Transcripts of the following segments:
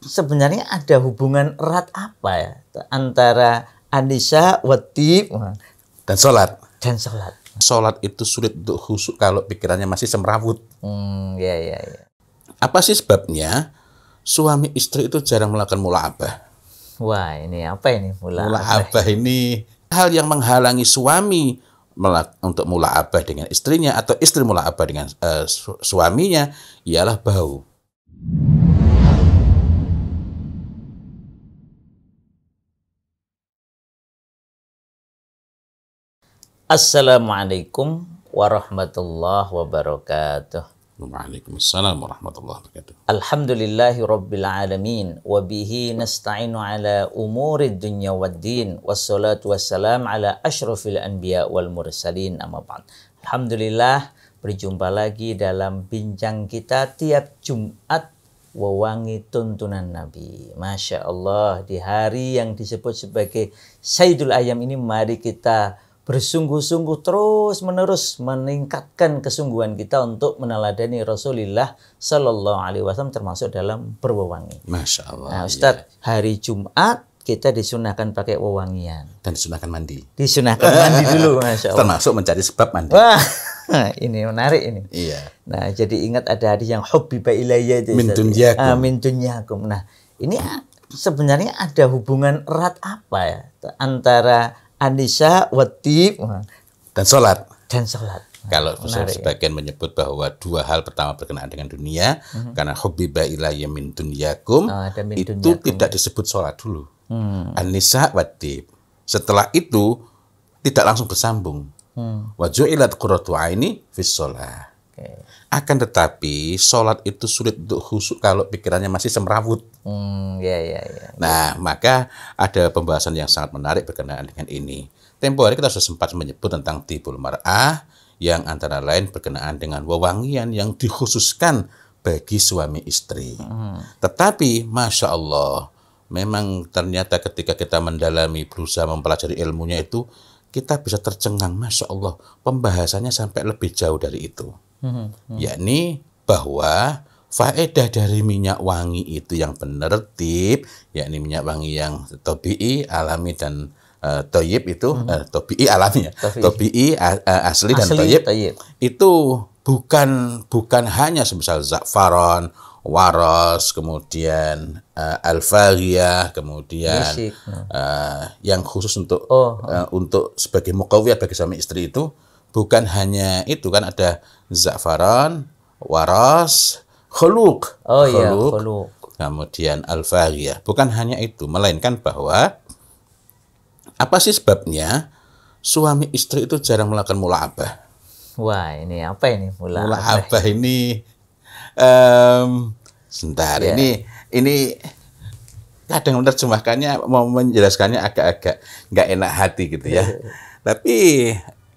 sebenarnya ada hubungan erat apa ya antara An-Nisa, Wattib dan sholat. dan sholat? Sholat itu sulit untuk khusyuk kalau pikirannya masih semrawut. Ya. Apa sih sebabnya suami istri itu jarang melakukan mula'abah? Wah, ini apa ini Mula'abah ini hal yang menghalangi suami untuk mula'abah dengan istrinya atau istri mula'abah dengan suaminya ialah bau. Assalamualaikum warahmatullahi wabarakatuh. Waalaikumsalam warahmatullahi wabarakatuh. Alhamdulillahi rabbil alamin wa bihi nasta'inu ala umuri dunya waddin wassalatu wassalam ala asyrafil anbiya wal mursalin amma ba'd. Alhamdulillah, berjumpa lagi dalam bincang kita tiap Jumat wewangi tuntunan Nabi. Masya Allah, di hari yang disebut sebagai Sayyidul Ayyam ini mari kita bersungguh-sungguh terus-menerus meningkatkan kesungguhan kita untuk meneladani Rasulullah Sallallahu Alaihi Wasallam termasuk dalam berwewangi. Masya Allah. Nah, Ustadz, hari Jumat kita disunahkan pakai wewangian. Dan disunahkan mandi. Disunahkan mandi dulu, Masya Allah. Termasuk mencari sebab mandi. Wah, ini menarik ini. Iya. Nah, jadi ingat ada hadis yang hubbiba ilayya itu. Min dunyakum. Min dunyakum. Nah, ini sebenarnya ada hubungan erat apa ya antara An-Nisa, Wattib dan sholat. dan sholat. Kalau Menarik, sebagian menyebut bahwa dua hal pertama berkenaan dengan dunia, karena hubbiba ilayya min dunyakum, itu tidak disebut sholat dulu. An-Nisa, Wattib. Setelah itu tidak langsung bersambung. Wa ju'ilat qurratu aini fis sholat. Akan tetapi sholat itu sulit untuk khusyuk kalau pikirannya masih semrawut. Ya. Nah, maka ada pembahasan yang sangat menarik berkenaan dengan ini. Tempo hari kita sudah sempat menyebut tentang tibul mar'ah yang antara lain berkenaan dengan wewangian yang dikhususkan bagi suami istri. Tetapi Masya Allah, memang ternyata ketika kita mendalami, berusaha mempelajari ilmunya itu, kita bisa tercengang. Masya Allah, pembahasannya sampai lebih jauh dari itu. Yakni bahwa faedah dari minyak wangi itu yang benar tip, yakni minyak wangi yang tabi'i, alami dan thayyib itu tabi'i alami ya. Tabi'i asli dan thayyib. Itu bukan hanya semisal za'faron, waras, kemudian alfariyah, kemudian yang khusus untuk sebagai muqawiyat bagi suami istri itu. Bukan hanya itu, kan ada za'faran, waras, khuluq. Kemudian al-fariyah. Bukan hanya itu, melainkan bahwa apa sih sebabnya suami istri itu jarang melakukan mula'abah? Wah, ini apa ini Mula'abah ini sebentar, ini kadang menerjemahkannya, mau menjelaskannya agak-agak nggak enak hati gitu ya.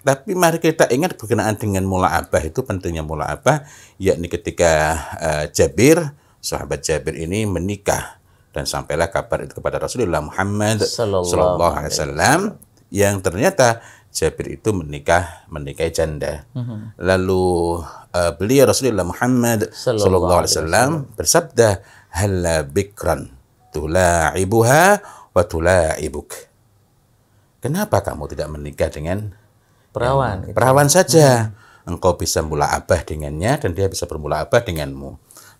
Tapi mari kita ingat berkenaan dengan mula'abah itu, pentingnya mula'abah, yakni ketika Jabir, sahabat Jabir ini menikah dan sampailah kabar itu kepada Rasulullah Muhammad Sallallahu Alaihi Wasallam yang ternyata Jabir itu menikahi janda. Lalu beliau Rasulullah Muhammad Sallallahu Alaihi Wasallam bersabda, "Halla bikran tula'ibuha wa tula'ibuk." Kenapa kamu tidak menikah dengan perawan saja? Engkau bisa mula'abah dengannya dan dia bisa bermula'abah denganmu.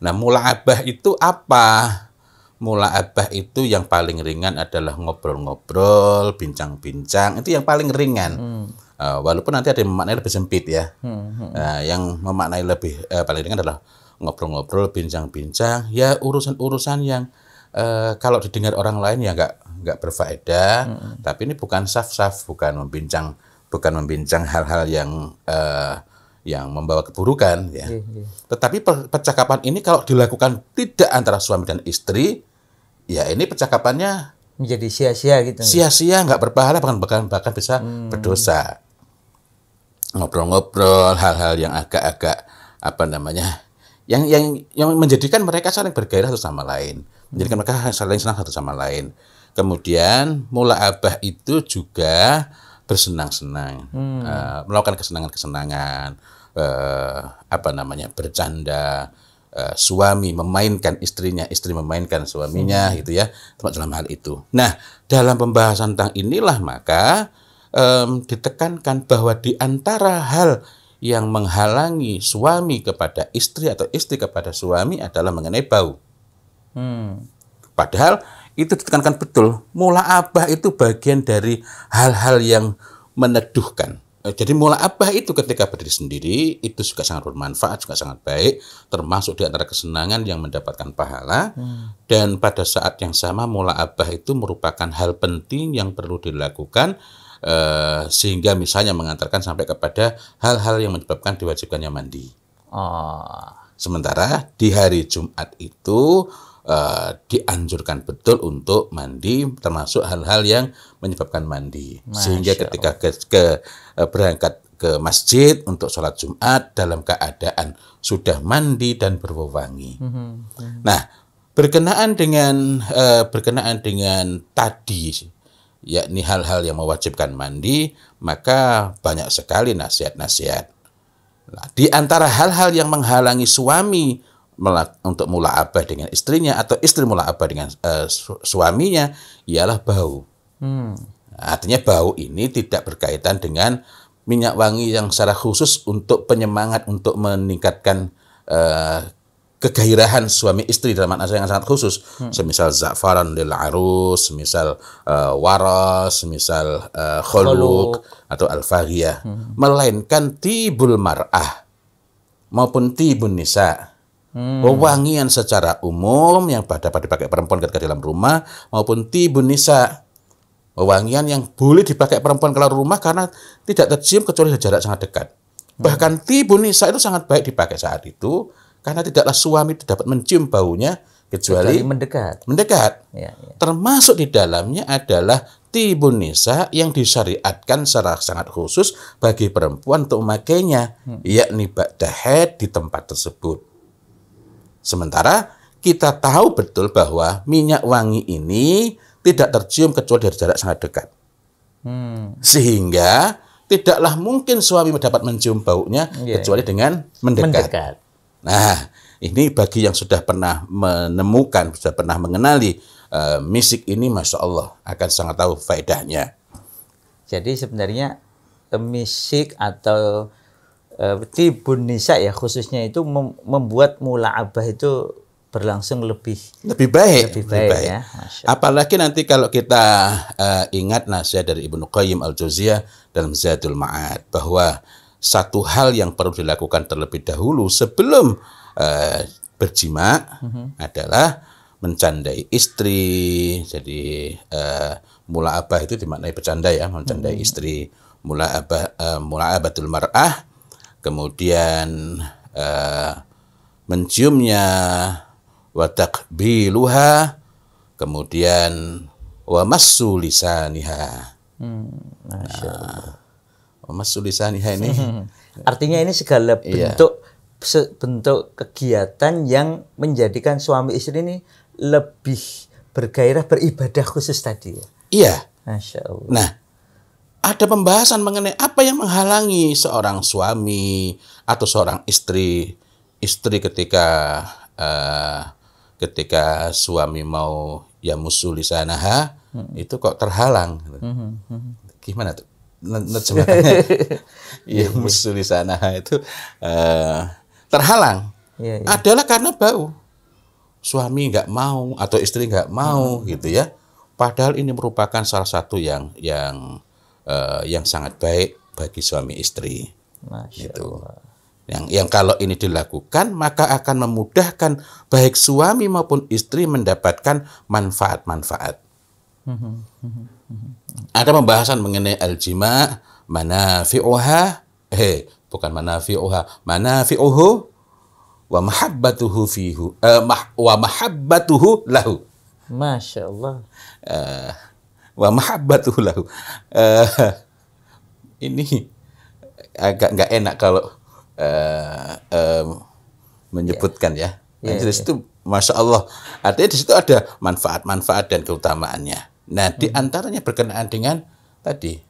Nah, mula'abah itu apa? Mula'abah itu yang paling ringan adalah ngobrol-ngobrol, bincang-bincang. Itu yang paling ringan. Walaupun nanti ada yang memaknai lebih sempit ya. Yang memaknai lebih paling ringan adalah ngobrol-ngobrol, bincang-bincang. Ya urusan-urusan yang kalau didengar orang lain ya nggak berfaedah. Tapi ini bukan saf-saf, bukan membincang hal-hal yang membawa keburukan ya. Tetapi percakapan ini kalau dilakukan tidak antara suami dan istri, ya ini percakapannya menjadi sia-sia gitu. Sia-sia, nggak berpahala, bahkan bisa berdosa. Ngobrol-ngobrol hal-hal yang agak-agak yang menjadikan mereka saling bergairah satu sama lain, menjadikan mereka saling senang satu sama lain. Kemudian mula'abah itu juga bersenang-senang, melakukan kesenangan-kesenangan, bercanda, suami memainkan istrinya, istri memainkan suaminya, gitu ya, termasuk dalam hal itu. Nah, dalam pembahasan tentang inilah maka ditekankan bahwa di antara hal yang menghalangi suami kepada istri atau istri kepada suami adalah mengenai bau. Padahal itu ditekankan betul, mula'abah itu bagian dari hal-hal yang meneduhkan. Jadi mula'abah itu ketika berdiri sendiri itu juga sangat bermanfaat, juga sangat baik, termasuk di antara kesenangan yang mendapatkan pahala. Dan pada saat yang sama mula'abah itu merupakan hal penting yang perlu dilakukan, sehingga misalnya mengantarkan sampai kepada hal-hal yang menyebabkan diwajibkannya mandi. Sementara di hari Jumat itu dianjurkan betul untuk mandi, termasuk hal-hal yang menyebabkan mandi. Sehingga ketika berangkat ke masjid untuk sholat Jumat dalam keadaan sudah mandi dan berwewangi. Nah, berkenaan dengan tadi, yakni hal-hal yang mewajibkan mandi, maka banyak sekali nasihat-nasihat. Nah, di antara hal-hal yang menghalangi suami untuk mula'abah dengan istrinya atau istri mula'abah dengan suaminya ialah bau. Artinya bau ini tidak berkaitan dengan minyak wangi yang secara khusus untuk penyemangat, untuk meningkatkan kegairahan suami istri dalam makna yang sangat khusus. Semisal za'faran lil arus, semisal waras, semisal khuluq atau al-faghiyah. Melainkan tibul mar'ah maupun tibun nisa. Wewangian secara umum yang dapat dipakai perempuan ketika dalam rumah maupun tibun nisa. Wewangian yang boleh dipakai perempuan keluar rumah karena tidak tercium kecuali jarak sangat dekat. Bahkan tibun nisa itu sangat baik dipakai saat itu karena tidaklah suami itu dapat mencium baunya kecuali mendekat. Ya. Termasuk di dalamnya adalah tibun nisa yang disyariatkan secara sangat khusus bagi perempuan untuk memakainya, yakni ba'da haid di tempat tersebut. Sementara kita tahu betul bahwa minyak wangi ini tidak tercium kecuali dari jarak sangat dekat. Sehingga tidaklah mungkin suami dapat mencium baunya kecuali dengan mendekat. Nah, ini bagi yang sudah pernah menemukan, sudah pernah mengenali misik ini, Masya Allah, akan sangat tahu faedahnya. Jadi sebenarnya misik atau tibun nisa ya khususnya itu membuat mula'abah itu berlangsung lebih baik ya. Apalagi nanti kalau kita ingat nasihat dari Ibnu Qayyim al-Jauziyah dalam Zadul Ma'ad bahwa satu hal yang perlu dilakukan terlebih dahulu sebelum berjima adalah mencandai istri. Jadi mula'abah itu dimaknai bercanda ya, mencandai istri. Mula'abatul mar'ah, kemudian menciumnya, wa taqbiluha, kemudian wa massu lisaniha. Wa massu lisaniha ini artinya ini segala bentuk kegiatan yang menjadikan suami istri ini lebih bergairah beribadah khusus tadi ya. Iya. Masya Allah. Nah, ada pembahasan mengenai apa yang menghalangi seorang suami atau seorang istri ketika suami mau yamussu lisanaha itu kok terhalang. Gimana tuh? Yamussu lisanaha itu terhalang. Adalah karena bau. Suami nggak mau atau istri nggak mau gitu ya. Padahal ini merupakan salah satu yang sangat baik bagi suami istri. Gitu. Yang kalau ini dilakukan maka akan memudahkan baik suami maupun istri mendapatkan manfaat-manfaat. Ada pembahasan mengenai al-jima' manafi'uha, bukan manafi'uha, manafi'uhu wa mahabbatuhu fihu, wa mahabbatuhu lahu. Masya Allah. Wa mahabbatuhu lahu. Ini agak nggak enak kalau menyebutkan ya. Di situ Masya Allah. Artinya di situ ada manfaat-manfaat dan keutamaannya. Nah, di antaranya berkenaan dengan tadi,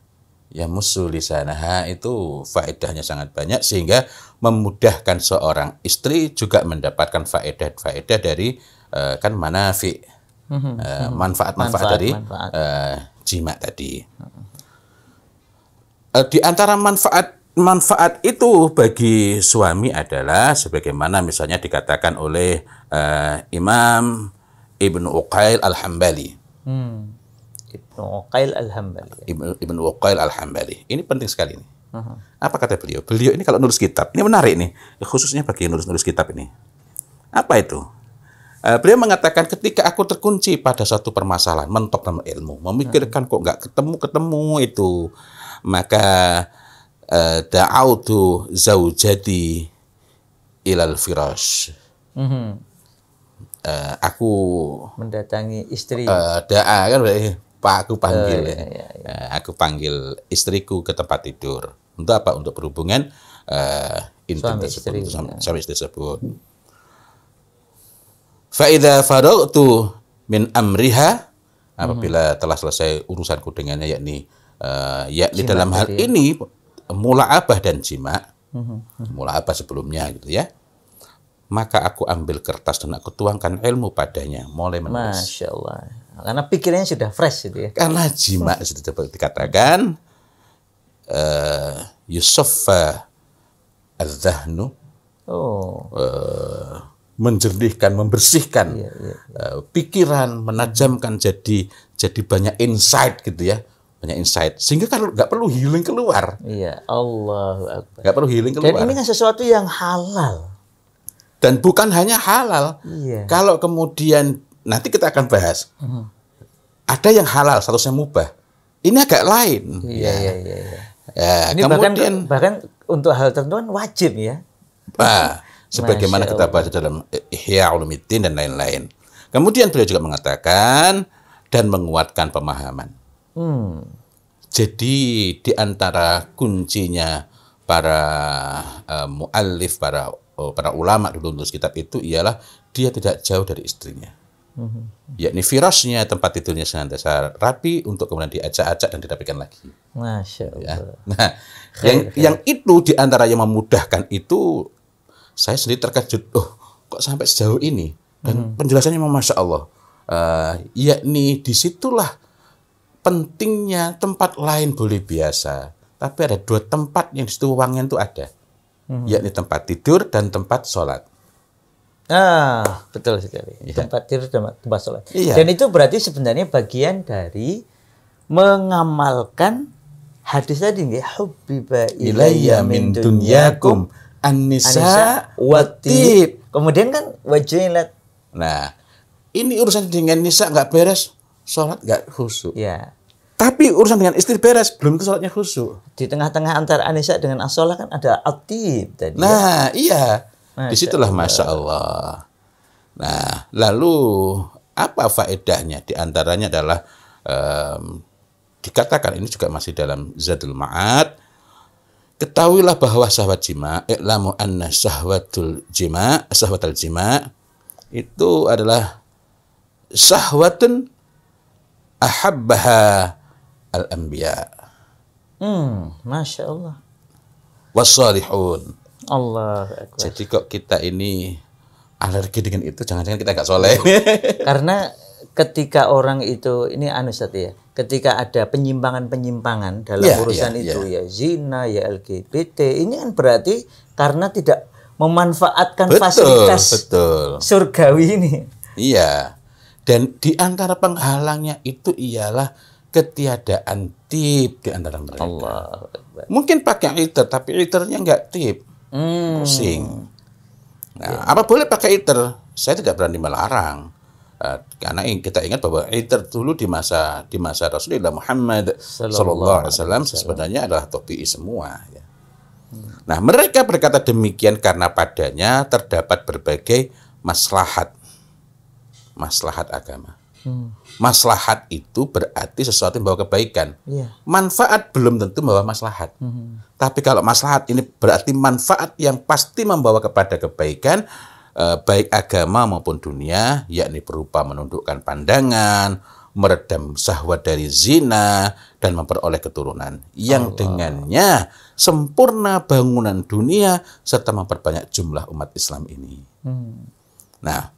ya musulisanaha itu faedahnya sangat banyak sehingga memudahkan seorang istri juga mendapatkan faedah dari kan manfaat-manfaat dari jima tadi. Di antara manfaat itu bagi suami adalah sebagaimana misalnya dikatakan oleh Imam Ibnu Uqail Al-Hambali. Ibnu Uqail Al-Hambali. Ini penting sekali nih. Apa kata beliau? Beliau ini kalau nulis kitab, ini menarik nih, khususnya bagi nulis kitab ini. Apa itu? Beliau mengatakan ketika aku terkunci pada satu permasalahan, mentok dalam ilmu, memikirkan kok nggak ketemu itu, maka da'autu zaujati ilal firash. Aku mendatangi istri. Da'a kan berarti aku panggil. Aku panggil istriku ke tempat tidur. Untuk apa? Untuk berhubungan intim tersebut, suami istri tersebut. Fa idza faragtu min amriha, apabila telah selesai urusanku dengannya, yakni dalam hal ini mula'abah dan jima, mula'abah sebelumnya gitu ya, maka aku ambil kertas dan aku tuangkan ilmu padanya, mulai menulis. Masya Allah. Karena pikirannya sudah fresh gitu ya. Karena jima sudah dikatakan yusaffa adzahnu, menjernihkan, membersihkan pikiran, menajamkan, jadi banyak insight gitu ya. Banyak insight, sehingga kalau nggak perlu healing keluar. Iya, Allahu Akbar. Nggak perlu healing keluar. Dan ini kan sesuatu yang halal. Dan bukan hanya halal. Iya. Kalau kemudian nanti kita akan bahas, ada yang halal, statusnya mubah. Ini agak lain. Iya. Ya, ini kemudian bahkan untuk hal tertentu kan wajib ya. Sebagaimana kita bahas dalam Ihya Ulumuddin dan lain-lain. Kemudian beliau juga mengatakan dan menguatkan pemahaman. Jadi di antara kuncinya para muallif, para ulama dulu nulis kitab itu ialah dia tidak jauh dari istrinya. Yakni firasnya, tempat tidurnya senantiasa rapi untuk kemudian diacak-acak dan dirapikan lagi. Masya Allah. Ya. Nah, yang itu di antara yang memudahkan itu saya sendiri terkejut. Kok sampai sejauh ini? Dan penjelasannya memang Masya Allah. Yakni disitulah pentingnya tempat lain boleh biasa, tapi ada dua tempat yang di situ wangian itu ada, yakni tempat tidur dan tempat sholat. Betul sekali. Ya. Tempat tidur dan tempat sholat. Iya. Dan itu berarti sebenarnya bagian dari mengamalkan hadis tadi, nggih, hubbiba ilayya min dunyakum an-nisa wat-tib. Kemudian kan wajilat. Nah, ini urusan dengan nisa nggak beres, sholat nggak khusyuk. Ya. Tapi urusan dengan istri beres, belum tentu sholatnya khusyuk. Di tengah-tengah antara anisa dengan as-sholah kan ada at-tib tadi. Nah, iya. Disitulah Masya Allah. Nah, lalu apa faedahnya? Di antaranya adalah dikatakan ini juga masih dalam Zadul Ma'ad. Ketahuilah bahwa syahwat jima, i'lamu anna syahwatul jima itu adalah syahwatun ahabbaha al-anbiya. Masya Allah. Wassalihun. Allah Akbar. Jadi kok kita ini alergi dengan itu, jangan-jangan kita gak soleh. Karena ketika orang itu, ini ya, ketika ada penyimpangan-penyimpangan dalam urusan ya zina, ya LGBT, ini kan berarti karena tidak memanfaatkan fasilitas surgawi ini. Iya. Dan di antara penghalangnya itu ialah ketiadaan tip di antara mereka. Allah. Mungkin pakai iter, tapi iternya nggak tip. Pusing. Nah, apa boleh pakai iter? Saya tidak berani melarang. Karena kita ingat bahwa iter dulu di masa Rasulullah Muhammad sallallahu alaihi wasallam sebenarnya adalah topi semua ya. Nah, mereka berkata demikian karena padanya terdapat berbagai maslahat agama. Maslahat itu berarti sesuatu yang membawa kebaikan. Manfaat belum tentu membawa maslahat. Tapi kalau maslahat ini berarti manfaat yang pasti membawa kepada kebaikan, baik agama maupun dunia, yakni berupa menundukkan pandangan, meredam syahwat dari zina, dan memperoleh keturunan yang dengannya sempurna bangunan dunia serta memperbanyak jumlah umat Islam ini. Nah,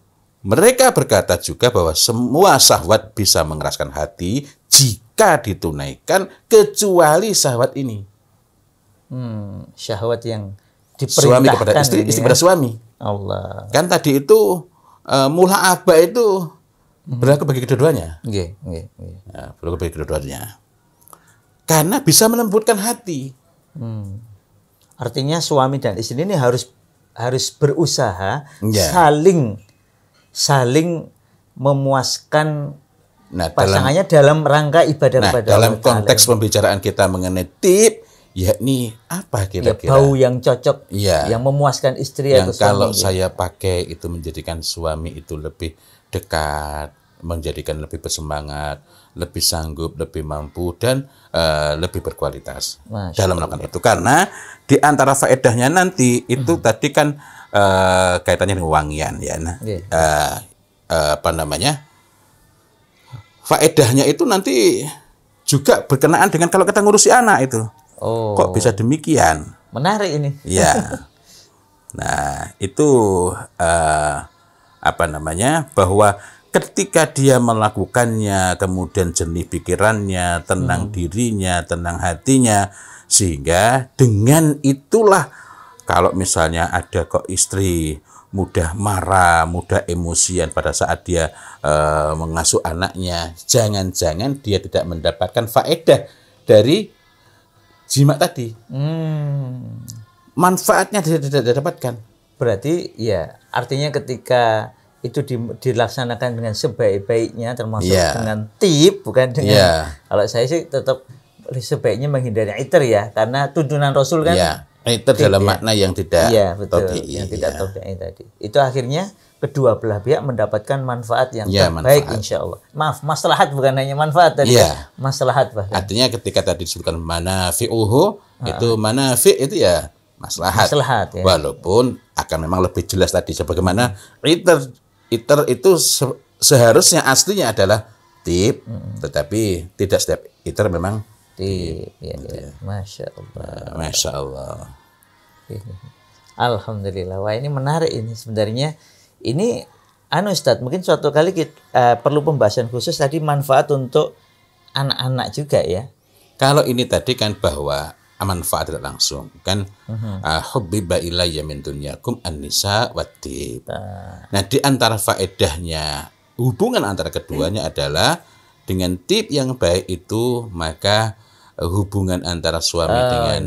mereka berkata juga bahwa semua syahwat bisa mengeraskan hati jika ditunaikan kecuali syahwat ini. Syahwat yang diperintahkan Suami kepada istri, istri kepada suami. Allah. Kan tadi itu mula'abah itu berlaku bagi kedua-duanya. Ya, berlaku bagi kedua-duanya. Karena bisa melembutkan hati. Artinya suami dan istri ini harus berusaha Ya. saling memuaskan Nah, pasangannya dalam rangka ibadah kepada dalam Allah Ta'ala. konteks pembicaraan kita mengenai tip, yakni apa Ya, kira-kira? bau yang cocok, Ya. yang memuaskan istri Yang atau suami. kalau saya pakai itu menjadikan suami itu lebih dekat, menjadikan lebih bersemangat, lebih sanggup, lebih mampu, dan lebih berkualitas Masya dalam melakukan itu. Karena di antara faedahnya nanti itu tadi kan kaitannya dengan wangian, ya. Nah, apa namanya? Faedahnya itu nanti juga berkenaan dengan kalau kita ngurusi anak itu. Oh, Kok bisa demikian? menarik ini. Ya. Nah, itu apa namanya? Bahwa ketika dia melakukannya, kemudian jernih pikirannya, tenang dirinya, tenang hatinya, sehingga dengan itulah kalau misalnya ada kok istri mudah marah, mudah emosian pada saat dia mengasuh anaknya, jangan-jangan dia tidak mendapatkan faedah dari jima tadi. Manfaatnya tidak didapatkan. Berarti ya artinya ketika itu dilaksanakan dengan sebaik-baiknya, termasuk dengan tip, bukan dengan kalau saya sih tetap sebaiknya menghindari iter ya, karena tuntunan Rasul kan iter dalam makna yang tidak tabi'i, yang tidak tabi'i tadi. Itu akhirnya kedua belah pihak mendapatkan manfaat yang terbaik, insya Allah. Maaf, maslahat, bukan hanya manfaat tadi. Maslahat bahkan. Artinya ketika tadi disebutkan manafi'uhu, itu manafi' itu ya maslahat. Ya. Walaupun akan memang lebih jelas tadi sebagaimana iter itu seharusnya aslinya adalah tip, tetapi tidak setiap iter memang tip. Ya. Masya Allah. Masya Allah. Alhamdulillah. Wah, ini menarik ini sebenarnya. Ini Ustadz, mungkin suatu kali kita perlu pembahasan khusus tadi manfaat untuk anak-anak juga ya. Kalau ini tadi kan bahwa manfaat tidak langsung kan, hubbiba ilayya min dunyakum an-nisa wat-tib. Nah, di antara faedahnya hubungan antara keduanya adalah dengan tip yang baik itu, maka hubungan antara suami dengan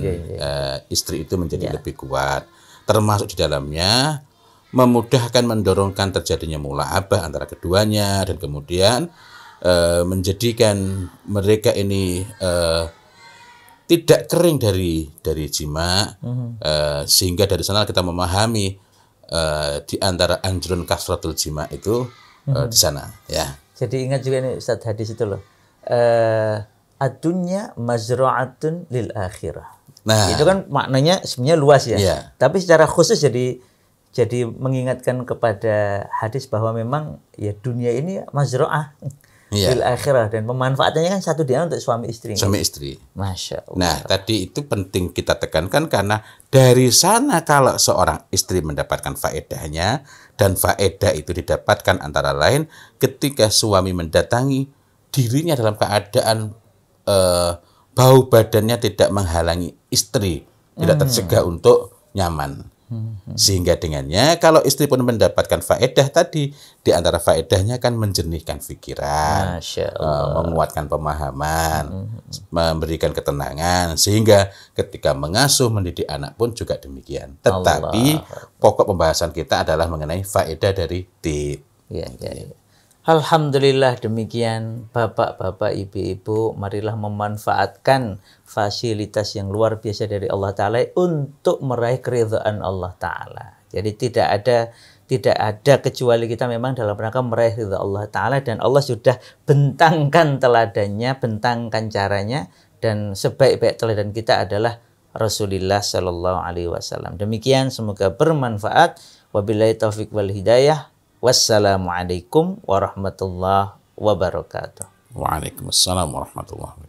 istri itu menjadi lebih kuat, termasuk di dalamnya memudahkan, mendorongkan terjadinya mula'abah antara keduanya, dan kemudian menjadikan mereka ini tidak kering dari jima, sehingga dari sana kita memahami di antara anjurun kasratul jima itu di sana ya. Jadi ingat juga nih Ustaz hadis itu loh, ad-dunya mazra'atun lil akhirah. Nah, itu kan maknanya sebenarnya luas ya. Tapi secara khusus jadi mengingatkan kepada hadis bahwa memang ya dunia ini mazra'ah lil akhirah, dan pemanfaatannya kan satu dia untuk suami istri. Suami istri. Masya Allah. Nah, tadi itu penting kita tekankan karena dari sana kalau seorang istri mendapatkan faedahnya, dan faedah itu didapatkan antara lain ketika suami mendatangi dirinya dalam keadaan bau badannya tidak menghalangi istri, tidak tercegah untuk nyaman. Sehingga dengannya kalau istri pun mendapatkan faedah tadi, di antara faedahnya kan menjernihkan pikiran, menguatkan pemahaman, memberikan ketenangan, sehingga ketika mengasuh mendidik anak pun juga demikian. Tetapi pokok pembahasan kita adalah mengenai faedah dari tip. Alhamdulillah, demikian bapak-bapak, ibu-ibu, marilah memanfaatkan fasilitas yang luar biasa dari Allah Ta'ala untuk meraih keridhaan Allah Ta'ala. Jadi tidak ada kecuali kita memang dalam rangka meraih ridha Allah Ta'ala, dan Allah sudah bentangkan teladannya, bentangkan caranya, dan sebaik-baik teladan kita adalah Rasulullah Sallallahu Alaihi Wasallam. Demikian, semoga bermanfaat. Wabillahi taufiq wal hidayah. Wassalamualaikum warahmatullahi wabarakatuh. Waalaikumsalam warahmatullahi wabarakatuh.